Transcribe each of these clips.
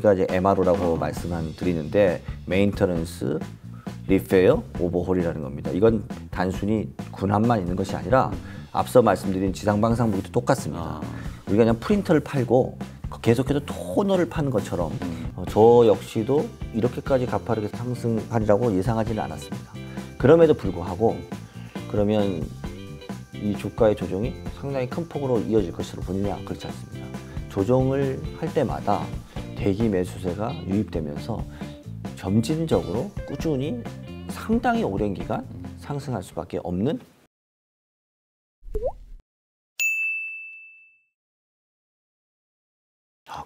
우리가 이제 MRO라고 말씀을 드리는데 메인터넌스, 리페어, 오버홀이라는 겁니다. 이건 단순히 군함만 있는 것이 아니라 앞서 말씀드린 지상방산 무기도 똑같습니다. 우리가 그냥 프린터를 팔고 계속해서 토너를 파는 것처럼 저 역시도 이렇게까지 가파르게 상승하리라고 예상하지는 않았습니다. 그럼에도 불구하고 그러면 이 주가의 조정이 상당히 큰 폭으로 이어질 것으로 보느냐? 그렇지 않습니다. 조정을 할 때마다 대기 매수세가 유입되면서 점진적으로 꾸준히 상당히 오랜 기간 상승할 수밖에 없는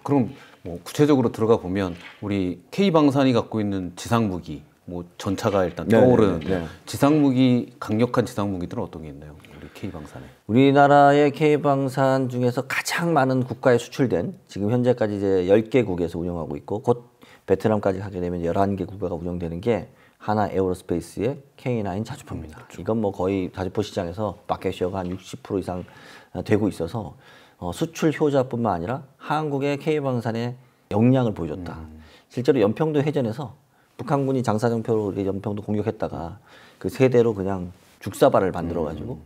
그럼 뭐 구체적으로 들어가 보면 우리 K방산이 갖고 있는 지상무기, 뭐 전차가 일단 떠오르는 지상무기, 강력한 지상무기들은 어떤 게 있나요? 우리 K방산에. 우리나라의 K방산 중에서 가장 많은 국가에 수출된 지금 현재까지 이제 10개국에서 운영하고 있고 곧 베트남까지 하게 되면 11개 국가가 운영되는 게 하나 에어로스페이스의 K9 자주포입니다. 그렇죠. 이건 뭐 거의 자주포 시장에서 마켓 쉐어가 한 60% 이상 되고 있어서 수출 효자뿐만 아니라 한국의 K방산의 역량을 보여줬다. 실제로 연평도 해전에서 북한군이 장사정표로 연평도 공격했다가 그 세대로 그냥 죽사발을 만들어가지고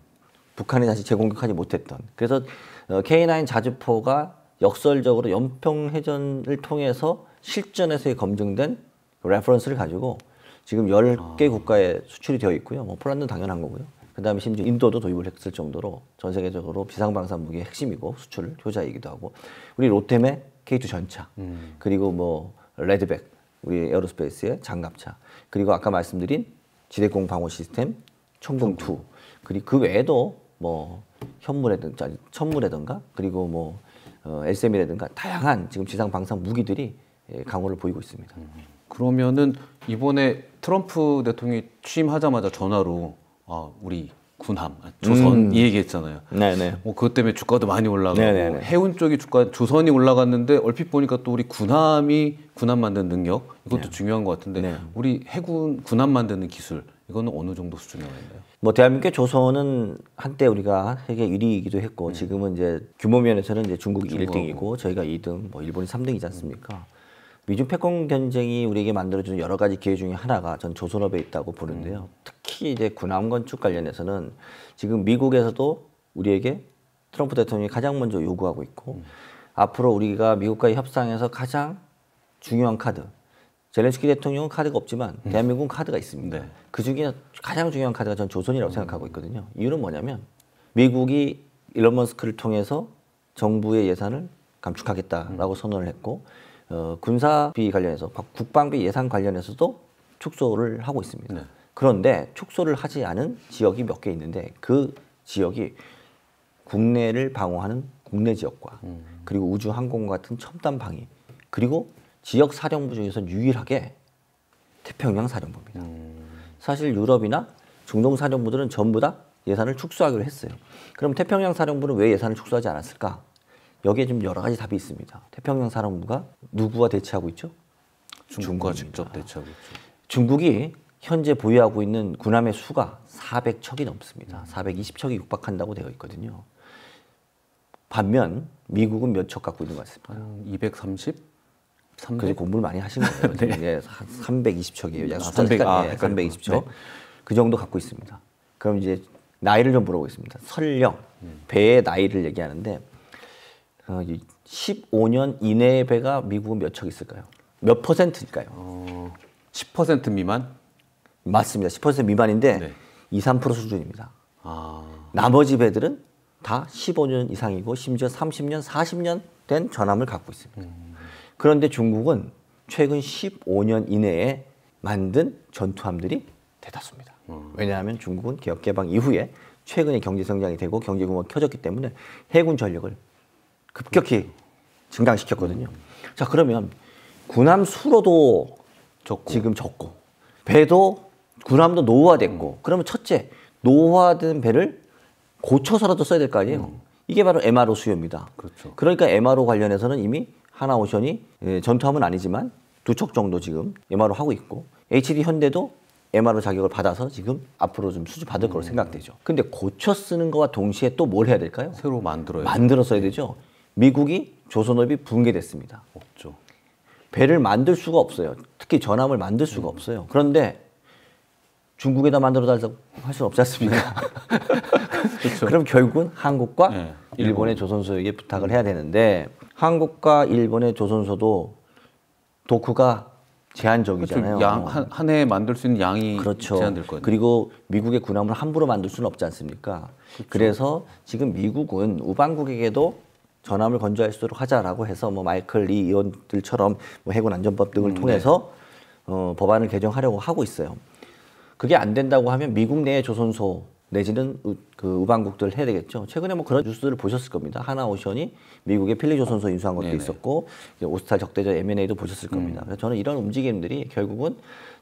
북한이 다시 재공격하지 못했던. 그래서 K9 자주포가 역설적으로 연평해전을 통해서 실전에서의 검증된 레퍼런스를 가지고 지금 10개 국가에 수출이 되어 있고요. 뭐 폴란드는 당연한 거고요. 그 다음에 심지어 인도도 도입을 했을 정도로 전 세계적으로 비상방산 무기의 핵심이고 수출 효자이기도 하고 우리 로템의 K2 전차 그리고 뭐 레드백 우리 에어로스페이스의 장갑차 그리고 아까 말씀드린 지대공 방어 시스템 총공2 그리고 그 외에도 뭐 천무라든가 그리고 뭐 LSM이라든가 다양한 지금 지상방산 무기들이 강호를 보이고 있습니다. 그러면은 이번에 트럼프 대통령이 취임하자마자 전화로 우리 군함, 조선 이 얘기했잖아요. 네네. 뭐 그것 때문에 주가도 많이 올라가고 해운 쪽이 주가 조선이 올라갔는데 얼핏 보니까 또 우리 군함 만드는 능력 이것도 중요한 것 같은데 우리 해군 군함 만드는 기술 이거는 어느 정도 수준이나 있나요? 뭐 대한민국의 조선은 한때 우리가 세계 1위이기도 했고 지금은 이제 규모 면에서는 이제 중국이 1등이고 저희가 2등, 뭐 일본이 3등이지 않습니까? 미중 패권 경쟁이 우리에게 만들어주는 여러 가지 기회 중에 하나가 전 조선업에 있다고 보는데요. 특히 이제 군함 건축 관련해서는 지금 미국에서도 우리에게 트럼프 대통령이 가장 먼저 요구하고 있고 앞으로 우리가 미국과의 협상에서 가장 중요한 카드 젤렌스키 대통령은 카드가 없지만 대한민국은 카드가 있습니다. 네. 그중에 가장 중요한 카드가 전 조선이라고 생각하고 있거든요. 이유는 뭐냐면 미국이 일론 머스크를 통해서 정부의 예산을 감축하겠다라고 선언을 했고 군사비 관련해서 국방비 예산 관련해서도 축소를 하고 있습니다. 네. 그런데 축소를 하지 않은 지역이 몇 개 있는데 그 지역이 국내를 방어하는 국내 지역과 그리고 우주 항공 같은 첨단 방위 그리고 지역 사령부 중에서 유일하게 태평양 사령부입니다. 사실 유럽이나 중동 사령부들은 전부 다 예산을 축소하기로 했어요. 그럼 태평양 사령부는 왜 예산을 축소하지 않았을까? 여기에 좀 여러 가지 답이 있습니다. 태평양 사령부가 누구와 대치하고 있죠? 중국과 직접 대치하고 있죠. 중국이 현재 보유하고 있는 군함의 수가 400척이 넘습니다. 420척이 육박한다고 되어 있거든요. 반면 미국은 몇 척 갖고 있는 것 같습니다. 230? 300? 그래서 공부를 많이 하신 거예요. 네. 320척이에요. 약 320척. 네. 그 정도 갖고 있습니다. 그럼 이제 나이를 좀 물어보겠습니다. 설령 배의 나이를 얘기하는데 15년 이내의 배가 미국은 몇 척 있을까요? 몇 퍼센트일까요? 10% 미만? 맞습니다. 10% 미만인데 2, 3% 수준입니다. 아. 나머지 배들은 다 15년 이상이고 심지어 30년, 40년 된 전함을 갖고 있습니다. 그런데 중국은 최근 15년 이내에 만든 전투함들이 대다수입니다. 왜냐하면 중국은 개혁 개방 이후에 최근에 경제 성장이 되고 경제 규모가 켜졌기 때문에 해군 전력을 급격히 증강시켰거든요. 자, 그러면 군함 수로도 지금 적고 배도 군함도 노후화됐고 그러면 첫째 노후화된 배를 고쳐서라도 써야 될 거 아니에요. 이게 바로 MRO 수요입니다. 그렇죠. 그러니까 MRO 관련해서는 이미 하나오션이 전투함은 아니지만 2척 정도 지금 MRO 하고 있고 HD 현대도 MRO 자격을 받아서 지금 앞으로 좀 수주 받을 거로 생각되죠. 근데 고쳐 쓰는 거와 동시에 또 뭘 해야 될까요? 새로 만들어야 만들어 써야 되죠. 미국이 조선업이 붕괴됐습니다. 없죠. 배를 만들 수가 없어요. 특히 전함을 만들 수가 없어요. 그런데 중국에다 만들어 달라고 할 수는 없지 않습니까? 그렇죠. 그럼 결국은 한국과 네, 일본의 조선소에게 부탁을 해야 되는데 한국과 일본의 조선소도 도크가 제한적이잖아요. 그렇죠. 한 해에 만들 수 있는 양이 그렇죠. 제한될 거예요. 그리고 미국의 군함을 함부로 만들 수는 없지 않습니까? 그렇죠. 그래서 지금 미국은 우방국에게도 전함을 건조할 수 있도록 하자라고 해서 뭐 마이클 리 의원들처럼 뭐 해군 안전법 등을 통해서 법안을 개정하려고 하고 있어요. 그게 안 된다고 하면 미국 내의 조선소 내지는 그 우방국들 해야 되겠죠. 최근에 뭐 그런 뉴스들을 보셨을 겁니다. 하나오션이 미국의 필리 조선소 인수한 것도 있었고 오스탈 적대적 M&A도 보셨을 겁니다. 그래서 저는 이런 움직임들이 결국은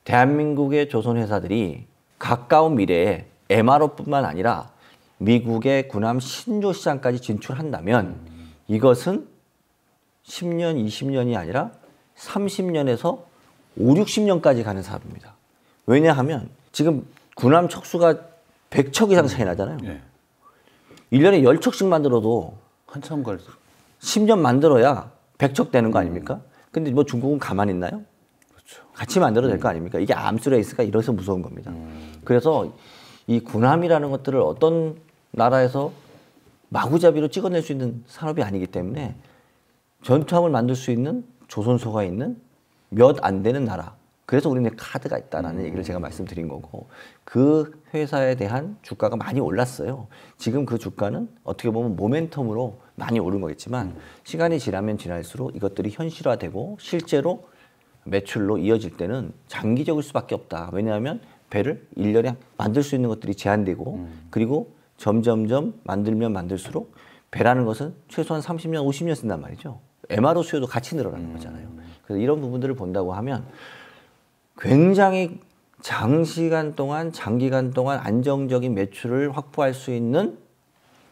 대한민국의 조선 회사들이 가까운 미래에 MRO뿐만 아니라 미국의 군함 신조 시장까지 진출한다면 이것은 10년, 20년이 아니라 30년에서 5, 60년까지 가는 사업입니다. 왜냐하면 지금 군함 척수가 100척 이상 차이 나잖아요. 1년에 10척씩 만들어도 한참 갈 10년 만들어야 100척 되는 거 아닙니까? 근데 뭐 중국은 가만히 있나요? 그렇죠. 같이 만들어도 될 거 아닙니까? 이게 암스레이스가 이래서 무서운 겁니다. 그래서 이 군함이라는 것들을 어떤 나라에서 마구잡이로 찍어낼 수 있는 산업이 아니기 때문에 전투함을 만들 수 있는 조선소가 있는 몇 안 되는 나라. 그래서 우리는 카드가 있다라는 얘기를 제가 말씀드린 거고 그 회사에 대한 주가가 많이 올랐어요. 지금 그 주가는 어떻게 보면 모멘텀으로 많이 오른 거겠지만 시간이 지나면 지날수록 이것들이 현실화되고 실제로 매출로 이어질 때는 장기적일 수밖에 없다. 왜냐하면 배를 1년에 만들 수 있는 것들이 제한되고 그리고 점점점 만들면 만들수록 배라는 것은 최소한 30년, 50년 쓴단 말이죠. MRO 수요도 같이 늘어나는 거잖아요. 그래서 이런 부분들을 본다고 하면 굉장히 장기간 동안 안정적인 매출을 확보할 수 있는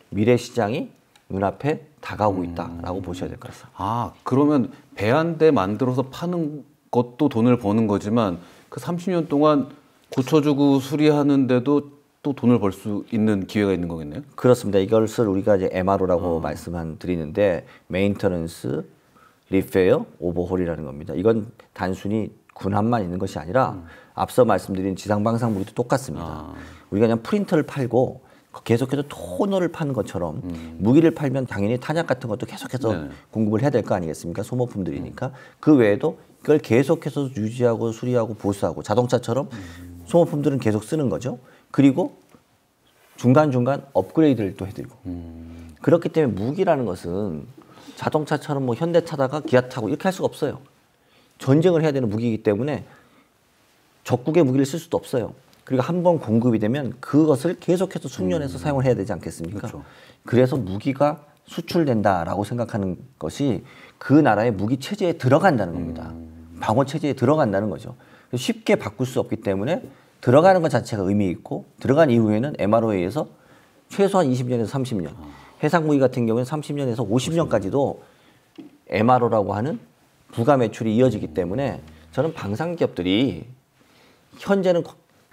미래 시장이 눈앞에 다가오고 있다라고 보셔야 될 것 같습니다. 아, 그러면 배 한 대 만들어서 파는 것도 돈을 버는 거지만 그 30년 동안 고쳐주고 수리하는데도 또 돈을 벌 수 있는 기회가 있는 거겠네요? 그렇습니다. 이것을 우리가 이제 MRO라고 드리는데 메인터넌스, 리페어, 오버홀이라는 겁니다. 이건 단순히 군함만 있는 것이 아니라 앞서 말씀드린 지상방산 무기도 똑같습니다. 우리가 그냥 프린터를 팔고 계속해서 토너를 파는 것처럼 무기를 팔면 당연히 탄약 같은 것도 계속해서 공급을 해야 될 거 아니겠습니까? 소모품들이니까. 그 외에도 그걸 계속해서 유지하고 수리하고 보수하고 자동차처럼 소모품들은 계속 쓰는 거죠. 그리고 중간중간 업그레이드를 또 해드리고. 그렇기 때문에 무기라는 것은 자동차처럼 뭐 현대 타다가 기아 타고 이렇게 할 수가 없어요. 전쟁을 해야 되는 무기이기 때문에 적국의 무기를 쓸 수도 없어요. 그리고 한 번 공급이 되면 그것을 계속해서 숙련해서 사용을 해야 되지 않겠습니까? 그렇죠. 그래서 무기가 수출된다라고 생각하는 것이 그 나라의 무기 체제에 들어간다는 겁니다. 방어 체제에 들어간다는 거죠. 쉽게 바꿀 수 없기 때문에 들어가는 것 자체가 의미 있고 들어간 이후에는 MRO에 의해서 최소한 20년에서 30년 해상 무기 같은 경우는 30년에서 50년까지도 MRO라고 하는 부가 매출이 이어지기 때문에 저는 방산 기업들이 현재는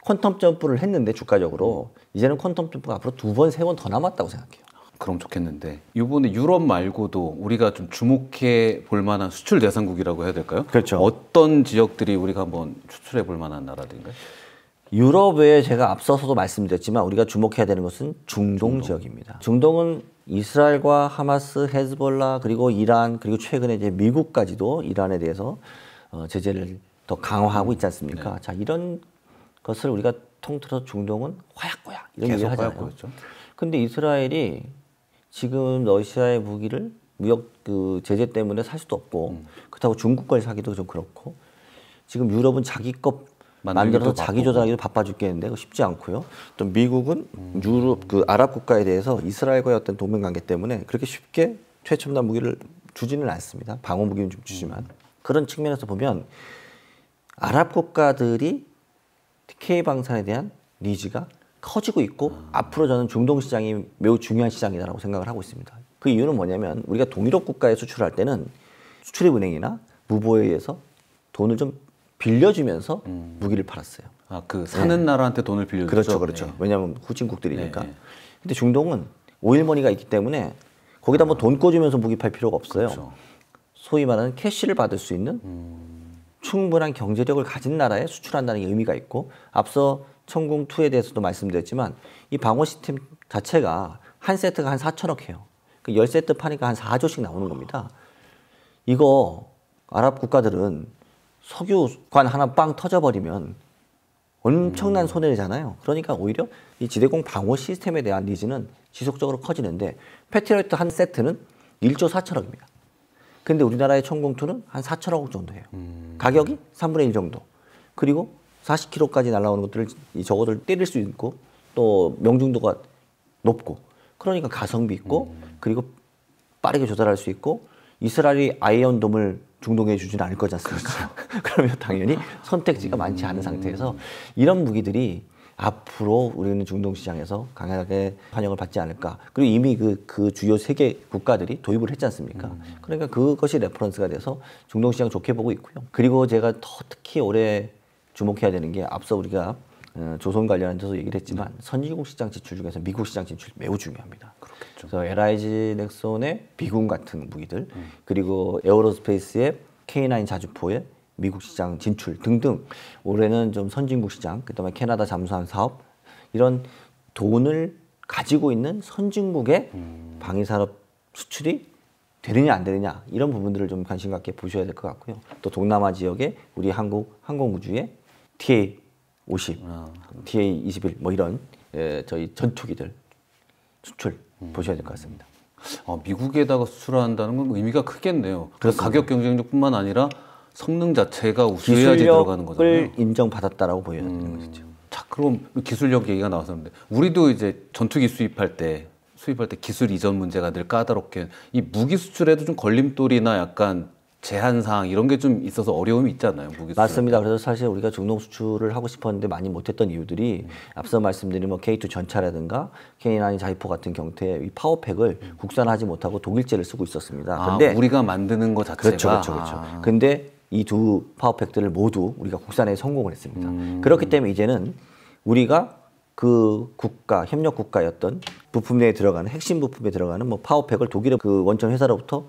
퀀텀 점프를 했는데 주가적으로 이제는 퀀텀 점프가 앞으로 2번, 3번 더 남았다고 생각해요. 그럼 좋겠는데 이번에 유럽 말고도 우리가 좀 주목해 볼 만한 수출 대상국이라고 해야 될까요? 그렇죠. 어떤 지역들이 우리가 한번 추출해 볼 만한 나라들인가요? 유럽에 제가 앞서서도 말씀드렸지만 우리가 주목해야 되는 것은 중동 지역입니다. 중동은 이스라엘과 하마스, 헤즈볼라 그리고 이란 그리고 최근에 이제 미국까지도 이란에 대해서 제재를 더 강화하고 있지 않습니까? 네. 자, 이런 것을 우리가 통틀어서 중동은 화약고야 이런 얘기를 하잖아요. 근데 이스라엘이 지금 러시아의 무기를 무역 그 제재 때문에 살 수도 없고 그렇다고 중국 걸 사기도 좀 그렇고 지금 유럽은 자기 것 만들어서 자기 조달하기도 바빠 죽겠는데 그거 쉽지 않고요. 또 미국은 유럽 그 아랍 국가에 대해서 이스라엘과의 어떤 동맹 관계 때문에 그렇게 쉽게 최첨단 무기를 주지는 않습니다. 방어 무기는 좀 주지만 그런 측면에서 보면 아랍 국가들이 K 방산에 대한 니즈가 커지고 있고 앞으로 저는 중동 시장이 매우 중요한 시장이다라고 생각을 하고 있습니다. 그 이유는 뭐냐면 우리가 동유럽 국가에 수출할 때는 수출입은행이나 무보에 의해서 돈을 좀 빌려주면서 무기를 팔았어요. 아, 그 사는 나라한테 돈을 빌려주죠? 그렇죠, 그렇죠. 왜냐하면 후진국들이니까. 근데 중동은 오일머니가 있기 때문에 거기다 뭐 돈 꿔주면서 무기 팔 필요가 없어요. 그렇죠. 소위 말하는 캐시를 받을 수 있는 충분한 경제력을 가진 나라에 수출한다는 게 의미가 있고, 앞서 천궁2에 대해서도 말씀드렸지만 이 방어 시스템 자체가 한 세트가 한 4천억 해요. 그 10세트 파니까 한 4조씩 나오는 겁니다. 이거 아랍 국가들은 석유관 하나 빵 터져버리면 엄청난 손해잖아요. 그러니까 오히려 이 지대공 방어 시스템에 대한 니즈는 지속적으로 커지는데, 패트리어트 한 세트는 1조 4천억입니다. 근데 우리나라의 천궁2는 한 4천억 정도 해요. 가격이 3분의 1 정도. 그리고 40km까지 날아오는 것들을 저거를 때릴 수 있고, 또 명중도가 높고, 그러니까 가성비 있고, 그리고 빠르게 조달할 수 있고, 이스라엘이 아이언돔을 중동에 주지는 않을 거지 않습니까? 그러면 당연히 선택지가 많지 않은 상태에서 이런 무기들이 앞으로 우리는 중동 시장에서 강하게 환영을 받지 않을까. 그리고 이미 그 주요 세계 국가들이 도입을 했지 않습니까? 그러니까 그것이 레퍼런스가 돼서 중동 시장 좋게 보고 있고요. 그리고 제가 더 특히 올해 주목해야 되는 게, 앞서 우리가 조선 관련해서 얘기를 했지만 선진국 시장 진출 중에서 미국 시장 진출이 매우 중요합니다. 그렇겠죠. 그래서 LIG 넥손의 비군 같은 무기들, 그리고 에어로스페이스의 K9 자주포의 미국 시장 진출 등등, 올해는 좀 선진국 시장, 그다음에 캐나다 잠수함 사업, 이런 돈을 가지고 있는 선진국의 방위산업 수출이 되느냐 안 되느냐, 이런 부분들을 좀 관심 갖게 보셔야 될 것 같고요. 또 동남아 지역에 우리 한국 항공우주의 TA-50, TA-21 뭐 이런 저희 전투기들 수출 보셔야 될 것 같습니다. 미국에다가 수출한다는 건 의미가 크겠네요. 그래서 가격 경쟁력뿐만 아니라 성능 자체가 우수해야지 들어가는 거잖아요. 기술력을 인정받았다라고 보여야 되는 것이죠. 자, 그럼 기술력 얘기가 나왔었는데, 우리도 이제 전투기 수입할 때 기술 이전 문제가 늘 까다롭게, 이 무기 수출에도 좀 걸림돌이나 약간 제한 사항 이런 게 좀 있어서 어려움이 있잖아요. 무기 수출. 맞습니다. 그래서 사실 우리가 중동 수출을 하고 싶었는데 많이 못했던 이유들이, 앞서 말씀드린 뭐 K2 전차라든가 K9 자위포 같은 경태의 이 파워팩을 국산화하지 못하고 독일제를 쓰고 있었습니다. 근데 우리가 만드는 거 자체가. 그렇죠. 근데 이 두 파워팩들을 모두 우리가 국산화에 성공을 했습니다. 그렇기 때문에 이제는 우리가 그 국가, 협력 국가였던 부품에 들어가는, 핵심 부품에 들어가는 뭐 파워팩을 독일의 그 원천 회사로부터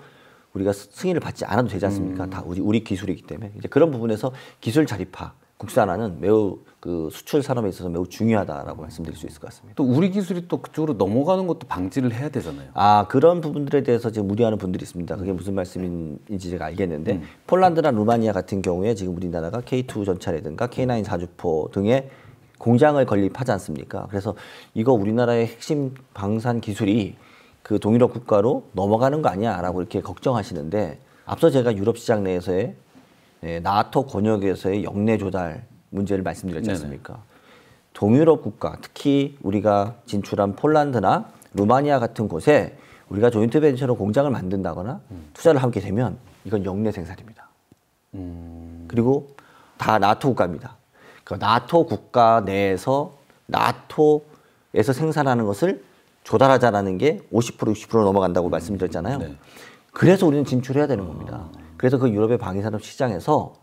우리가 승인을 받지 않아도 되지 않습니까? 다 우리 기술이기 때문에. 이제 그런 부분에서 기술 자립화, 국산화는 매우 그 수출 산업에 있어서 매우 중요하다라고 말씀드릴 수 있을 것 같습니다. 또 우리 기술이 또 그쪽으로 넘어가는 것도 방지를 해야 되잖아요. 그런 부분들에 대해서 지금 우려하는 분들이 있습니다. 그게 무슨 말씀인지 제가 알겠는데, 폴란드나 루마니아 같은 경우에 지금 우리나라가 K2 전차라든가 K9 자주포 등의 공장을 건립하지 않습니까? 그래서 이거 우리나라의 핵심 방산 기술이 그 동유럽 국가로 넘어가는 거 아니야라고 이렇게 걱정하시는데, 앞서 제가 유럽 시장 내에서의 나토 권역에서의 역내 조달 문제를 말씀드렸지 않습니까? 동유럽 국가, 특히 우리가 진출한 폴란드나 루마니아 같은 곳에 우리가 조인트 벤처로 공장을 만든다거나 투자를 하게 되면 이건 역내 생산입니다. 그리고 다 나토 국가입니다. 그 나토 국가 내에서 나토에서 생산하는 것을 조달하자라는 게 50%, 60% 넘어간다고 말씀드렸잖아요. 그래서 우리는 진출해야 되는 겁니다. 그래서 그 유럽의 방위산업 시장에서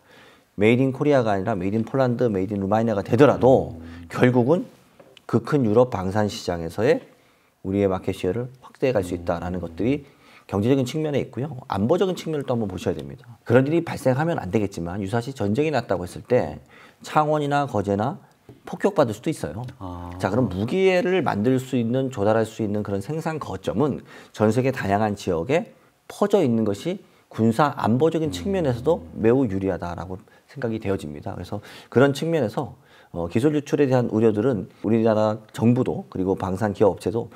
메이드 인 코리아가 아니라 메이드 인 폴란드, 메이드 인 루마니아가 되더라도 결국은 그 큰 유럽 방산 시장에서의 우리의 마켓 쉐어를 확대해 갈 수 있다는 것들이 경제적인 측면에 있고요. 안보적인 측면을 또 한번 보셔야 됩니다. 그런 일이 발생하면 안 되겠지만, 유사시 전쟁이 났다고 했을 때 창원이나 거제나 폭격받을 수도 있어요. 자, 그럼 무기를 만들 수 있는, 조달할 수 있는 그런 생산 거점은 전 세계 다양한 지역에 퍼져 있는 것이 군사 안보적인 측면에서도 매우 유리하다라고 생각이 되어집니다. 그래서 그런 측면에서 기술 유출에 대한 우려들은 우리나라 정부도, 그리고 방산 기업 업체도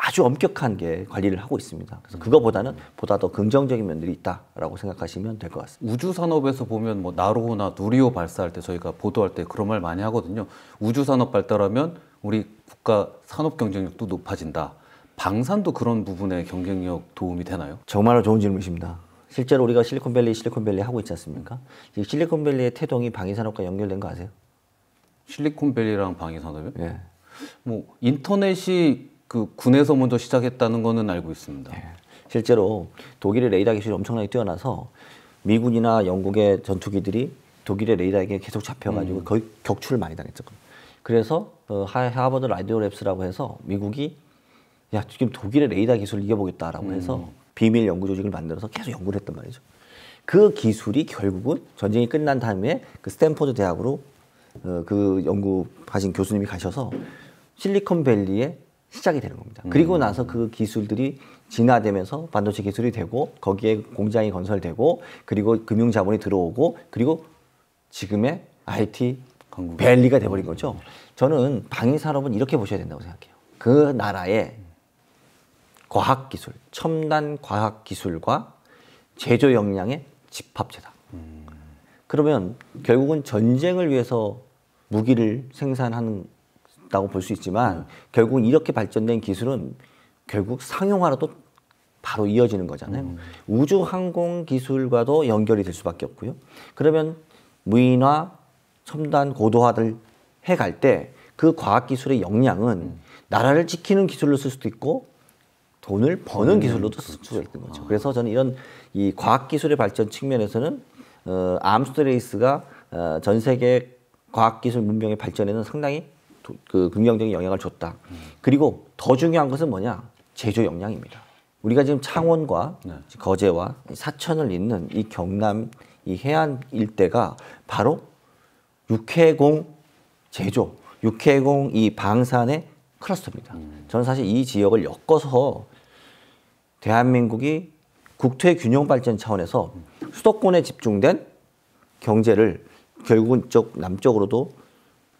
아주 엄격한 게 관리를 하고 있습니다. 그래서 그거보다는 보다 더 긍정적인 면들이 있다라고 생각하시면 될 것 같습니다. 우주 산업에서 보면 뭐 나로호나 누리호 발사할 때 저희가 보도할 때 그런 말 많이 하거든요. 우주 산업 발달하면 우리 국가 산업 경쟁력도 높아진다. 방산도 그런 부분에 경쟁력 도움이 되나요? 정말로 좋은 질문이십니다. 실제로 우리가 실리콘밸리 하고 있지 않습니까? 이 실리콘밸리의 태동이 방위산업과 연결된 거 아세요? 실리콘밸리랑 방위산업이요? 예. 뭐 인터넷이 그 군에서 먼저 시작했다는 거는 알고 있습니다. 예. 실제로 독일의 레이더 기술이 엄청나게 뛰어나서 미군이나 영국의 전투기들이 독일의 레이더에게 계속 잡혀가지고 거의 격추를 많이 당했었거든요. 그래서 하버드 라디오 랩스라고 해서 미국이 야, 지금 독일의 레이더 기술을 이겨보겠다라고 해서 비밀 연구 조직을 만들어서 계속 연구를 했단 말이죠. 그 기술이 결국은 전쟁이 끝난 다음에 그 스탠포드 대학으로 그 연구하신 교수님이 가셔서 실리콘밸리의 시작이 되는 겁니다. 그리고 나서 그 기술들이 진화되면서 반도체 기술이 되고 거기에 공장이 건설되고 그리고 금융 자본이 들어오고 그리고 지금의 IT 밸리가 돼버린 거죠. 저는 방위 산업은 이렇게 보셔야 된다고 생각해요. 그 나라의 과학기술, 첨단 과학기술과 제조 역량의 집합체다. 그러면 결국은 전쟁을 위해서 무기를 생산한다고 볼 수 있지만 결국은 이렇게 발전된 기술은 결국 상용화로도 바로 이어지는 거잖아요. 우주 항공 기술과도 연결이 될 수밖에 없고요. 그러면 무인화, 첨단 고도화를 해갈 때 그 과학기술의 역량은 나라를 지키는 기술로 쓸 수도 있고 돈을 버는 기술로도 쓸 수가 있는 거죠. 그래서 저는 이런 이 과학기술의 발전 측면에서는 아임스트레이스가 전 세계 과학기술 문명의 발전에는 상당히 그 긍정적인 영향을 줬다. 그리고 더 중요한 것은 뭐냐? 제조 역량입니다. 우리가 지금 창원과 거제와 사천을 잇는 이 경남 이 해안 일대가 바로 육해공 제조, 육해공 이 방산의 클러스터입니다. 저는 사실 이 지역을 엮어서 대한민국이 국토의 균형 발전 차원에서 수도권에 집중된 경제를 결국은 이쪽 남쪽으로도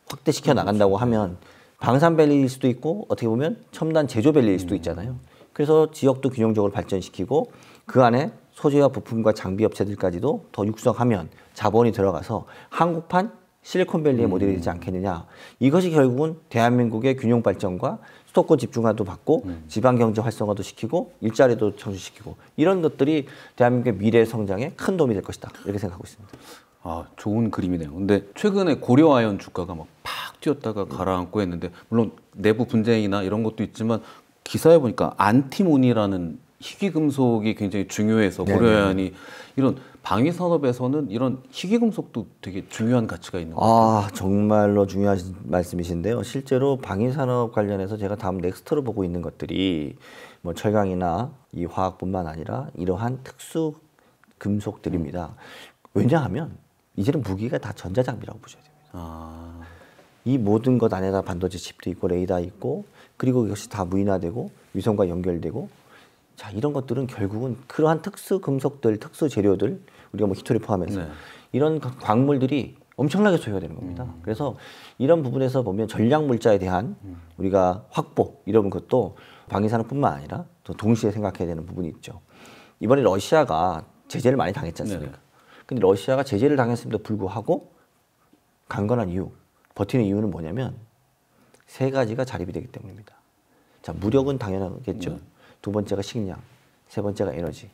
확대시켜 나간다고 하면 방산밸리일 수도 있고 어떻게 보면 첨단 제조밸리일 수도 있잖아요. 그래서 지역도 균형적으로 발전시키고 그 안에 소재와 부품과 장비 업체들까지도 더 육성하면 자본이 들어가서 한국판 실리콘밸리의 모델이 되지 않겠느냐. 이것이 결국은 대한민국의 균형 발전과 수도권 집중화도 받고 지방경제 활성화도 시키고 일자리도 창출시키고 이런 것들이 대한민국의 미래 성장에 큰 도움이 될 것이다. 이렇게 생각하고 있습니다. 아, 좋은 그림이네요. 근데 최근에 고려아연 주가가 막 팍 뛰었다가 가라앉고 했는데 물론 내부 분쟁이나 이런 것도 있지만 기사에 보니까 안티모니라는 희귀금속이 굉장히 중요해서 고려아연이 이런 방위 산업에서는 이런 희귀금속도 되게 중요한 가치가 있는 것 같아요. 정말로 중요한 말씀이신데요. 실제로 방위 산업 관련해서 제가 다음 넥스트로 보고 있는 것들이 뭐 철강이나 이 화학뿐만 아니라 이러한 특수 금속들입니다. 왜냐하면 이제는 무기가 다 전자장비라고 보셔야 됩니다. 이 모든 것 안에다 반도체 칩도 있고 레이더 있고 그리고 이것이 다 무인화되고 위성과 연결되고 자 이런 것들은 결국은 그러한 특수 금속들, 특수 재료들 우리가 뭐 히토리 포함해서 이런 광물들이 엄청나게 소요가 되는 겁니다. 그래서 이런 부분에서 보면 전략 물자에 대한 우리가 확보 이런 것도 방위산업뿐만 아니라 또 동시에 생각해야 되는 부분이 있죠. 이번에 러시아가 제재를 많이 당했지 않습니까? 근데 러시아가 제재를 당했음에도 불구하고 강건한 이유, 버티는 이유는 뭐냐면 세 가지가 자립이 되기 때문입니다. 자, 무력은 당연하겠죠. 두 번째가 식량, 세 번째가 에너지.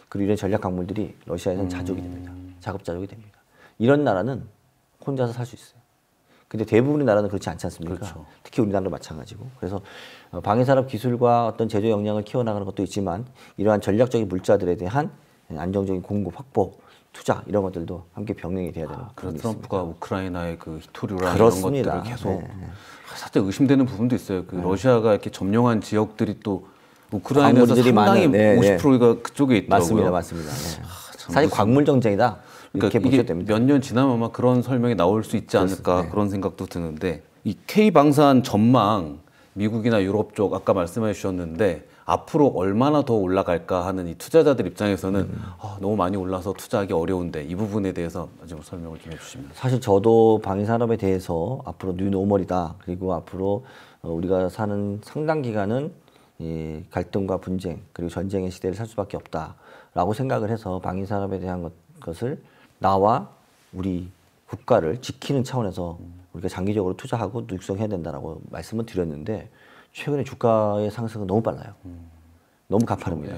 그리고 이런 전략 광물들이 러시아에서는 자족이 됩니다. 자급자족이 됩니다. 이런 나라는 혼자서 살 수 있어요. 근데 대부분의 나라는 그렇지 않지 않습니까? 그렇죠. 특히 우리나라도 마찬가지고. 그래서 방위산업 기술과 어떤 제조 역량을 키워나가는 것도 있지만 이러한 전략적인 물자들에 대한 안정적인 공급 확보, 투자 이런 것들도 함께 병행이 돼야 되는 그래서 트럼프가 우크라이나의 그 히토류라 이런 그렇습니다. 것들을 계속 살짝 의심되는 부분도 있어요. 그 러시아가 이렇게 점령한 지역들이 또 우크라이나에서 상당히 50%가 그쪽에 있더라고요. 맞습니다. 사실 광물 정쟁이다. 이렇게 그러니까 보셔야 됩니다. 몇 년 지나면 아마 그런 설명이 나올 수 있지 않을까 그런 생각도 드는데 이 K방산 전망 미국이나 유럽 쪽 아까 말씀해 주셨는데 앞으로 얼마나 더 올라갈까 하는 이 투자자들 입장에서는 너무 많이 올라서 투자하기 어려운데 이 부분에 대해서 좀 설명을 좀 해주시면. 사실 저도 방위산업에 대해서 앞으로 뉴노멀이다. 그리고 앞으로 우리가 사는 상당 기간은 이 갈등과 분쟁 그리고 전쟁의 시대를 살 수밖에 없다라고 생각을 해서 방위산업에 대한 것을 나와 우리 국가를 지키는 차원에서 우리가 장기적으로 투자하고 육성해야 된다라고 말씀을 드렸는데 최근에 주가의 상승은 너무 빨라요. 너무 가파릅니다.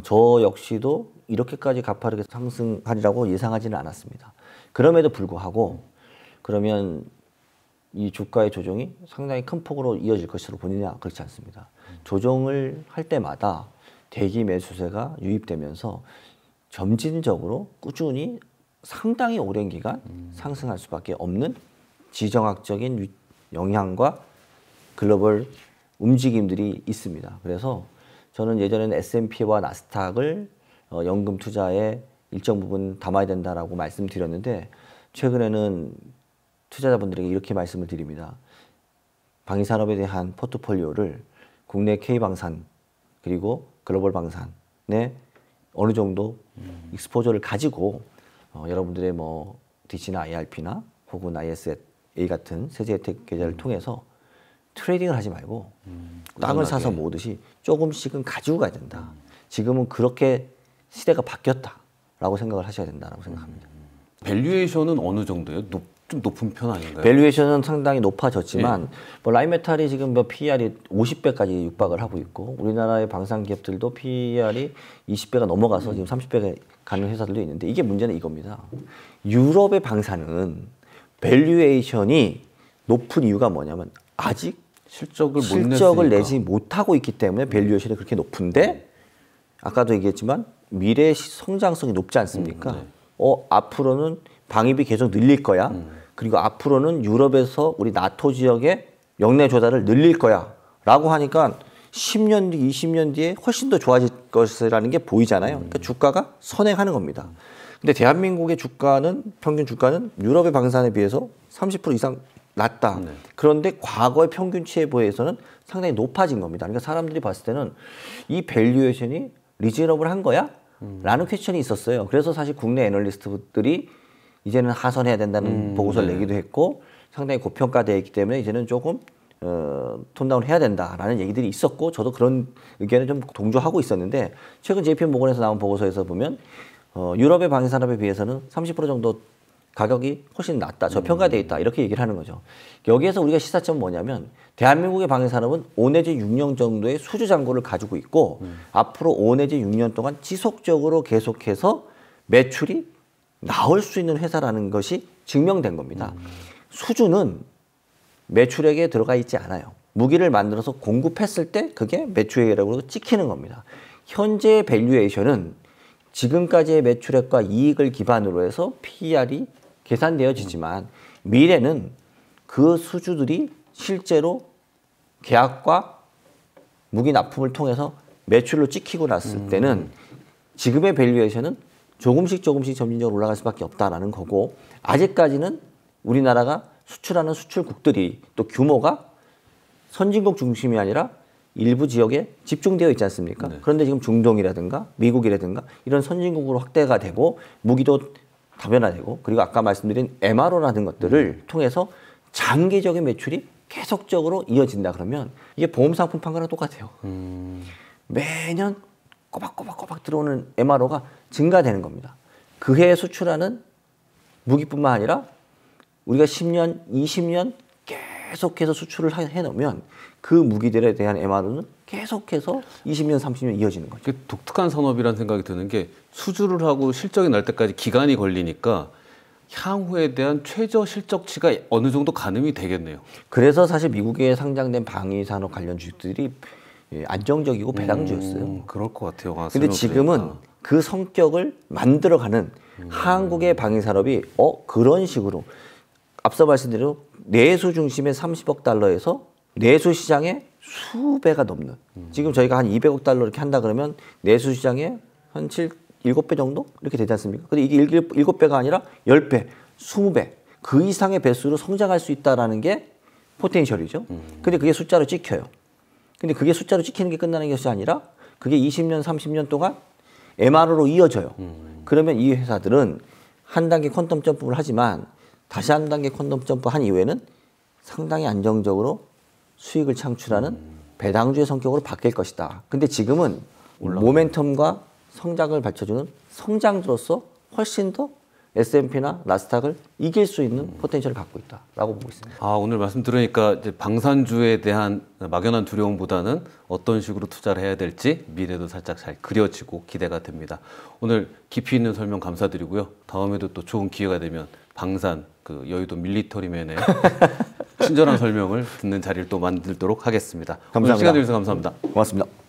저 역시도 이렇게까지 가파르게 상승하리라고 예상하지는 않았습니다. 그럼에도 불구하고 그러면 이 주가의 조정이 상당히 큰 폭으로 이어질 것으로 보느냐 그렇지 않습니다. 조정을 할 때마다 대기 매수세가 유입되면서 점진적으로 꾸준히 상당히 오랜 기간 상승할 수밖에 없는 지정학적인 영향과 글로벌 움직임들이 있습니다. 그래서 저는 예전에는 S&P와 나스닥을 연금 투자의 일정 부분 담아야 된다라고 말씀드렸는데 최근에는 투자자분들에게 이렇게 말씀을 드립니다. 방위산업에 대한 포트폴리오를 국내 K방산 그리고 글로벌 방산에 어느 정도 익스포저를 가지고 여러분들의 뭐 DC나 IRP나 혹은 ISA 같은 세제 혜택 계좌를 통해서 트레이딩을 하지 말고 땅을 사서 모으듯이 조금씩은 가지고 가야 된다. 지금은 그렇게 시대가 바뀌었다라고 생각을 하셔야 된다고 생각합니다. 밸류에이션은 어느 정도예요? 좀 높은 편 아닌가요? 밸류에이션은 상당히 높아졌지만 뭐 라인메탈이 지금 뭐 PER이 50배까지 육박을 하고 있고 우리나라의 방산 기업들도 PER이 20배가 넘어가서 지금 30배가 가는 회사들도 있는데 이게 문제는 이겁니다. 유럽의 방산은 밸류에이션이 높은 이유가 뭐냐면 아직 실적을 내지 못하고 있기 때문에 밸류에이션이 그렇게 높은데 아까도 얘기했지만 미래 성장성이 높지 않습니까? 앞으로는 방위비 계속 늘릴 거야. 그리고 앞으로는 유럽에서 우리 나토 지역의 역내 조달을 늘릴 거야. 라고 하니까 10년 뒤, 20년 뒤에 훨씬 더 좋아질 것이라는 게 보이잖아요. 그러니까 주가가 선행하는 겁니다. 근데 대한민국의 주가는, 평균 주가는 유럽의 방산에 비해서 30% 이상 낮다. 그런데 과거의 평균치에 비해서는 상당히 높아진 겁니다. 그러니까 사람들이 봤을 때는 이 밸류에이션이 리즈너블한 거야? 라는 퀘스천이 있었어요. 그래서 사실 국내 애널리스트들이 이제는 하선해야 된다는 보고서를 내기도 했고 상당히 고평가되어 있기 때문에 이제는 조금 톤다운 해야 된다라는 얘기들이 있었고 저도 그런 의견에 좀 동조하고 있었는데 최근 JP모건에서 나온 보고서에서 보면 유럽의 방위산업에 비해서는 30% 정도 가격이 훨씬 낮다, 저평가되어 있다 이렇게 얘기를 하는 거죠. 여기에서 우리가 시사점은 뭐냐면 대한민국의 방위산업은 5 내지 6년 정도의 수주 잔고를 가지고 있고 앞으로 5 내지 6년 동안 지속적으로 계속해서 매출이 나올 수 있는 회사라는 것이 증명된 겁니다. 수주는 매출액에 들어가 있지 않아요. 무기를 만들어서 공급했을 때 그게 매출액이라고 찍히는 겁니다. 현재의 밸류에이션은 지금까지의 매출액과 이익을 기반으로 해서 PER이 계산되어지지만 미래는 그 수주들이 실제로 계약과 무기 납품을 통해서 매출로 찍히고 났을 때는 지금의 밸류에이션은 조금씩 점진적으로 올라갈 수밖에 없다라는 거고 아직까지는 우리나라가 수출하는 수출국들이 또 규모가 선진국 중심이 아니라 일부 지역에 집중되어 있지 않습니까? 그런데 지금 중동이라든가 미국이라든가 이런 선진국으로 확대가 되고 무기도 다변화되고 그리고 아까 말씀드린 MRO라는 것들을 통해서 장기적인 매출이 계속적으로 이어진다 그러면 이게 보험상품 판과랑 똑같아요. 매년 꼬박꼬박 들어오는 MRO가 증가되는 겁니다. 그 해에 수출하는 무기뿐만 아니라 우리가 10년, 20년 계속해서 수출을 해놓으면 그 무기들에 대한 MRO는 계속해서 20년, 30년 이어지는 거죠. 독특한 산업이라는 생각이 드는 게 수주를 하고 실적이 날 때까지 기간이 걸리니까 향후에 대한 최저 실적치가 어느 정도 가늠이 되겠네요. 그래서 사실 미국에 상장된 방위산업 관련 주식들이 안정적이고 배당주였어요. 그럴 것 같아요. 근데 지금은 그 성격을 만들어가는 한국의 방위산업이 그런 식으로 앞서 말씀드린 내수 중심의 30억 달러에서 내수 시장의 수배가 넘는 지금 저희가 한 200억 달러 이렇게 한다 그러면 내수 시장에 한 7배 정도 이렇게 되지 않습니까? 근데 이게 7배가 아니라 10배, 20배 그 이상의 배수로 성장할 수 있다는 게 포텐셜이죠. 근데 그게 숫자로 찍혀요. 근데 그게 숫자로 찍히는 게 끝나는 것이 아니라 그게 20년, 30년 동안 MRO로 이어져요. 그러면 이 회사들은 한 단계 퀀텀 점프를 하지만 다시 한 단계 퀀텀 점프 한 이후에는 상당히 안정적으로 수익을 창출하는 배당주의 성격으로 바뀔 것이다. 근데 지금은 모멘텀과 성장을 받쳐주는 성장주로서 훨씬 더 S&P나 나스닥을 이길 수 있는 포텐셜을 갖고 있다라고 보고 있습니다. 오늘 말씀 들으니까 이제 방산주에 대한 막연한 두려움보다는 어떤 식으로 투자를 해야 될지 미래도 살짝 잘 그려지고 기대가 됩니다. 오늘 깊이 있는 설명 감사드리고요. 다음에도 또 좋은 기회가 되면 방산 그 여의도 밀리터리맨의 친절한 설명을 듣는 자리를 또 만들도록 하겠습니다. 감사합니다. 오늘 시간 주셔서 감사합니다. 고맙습니다.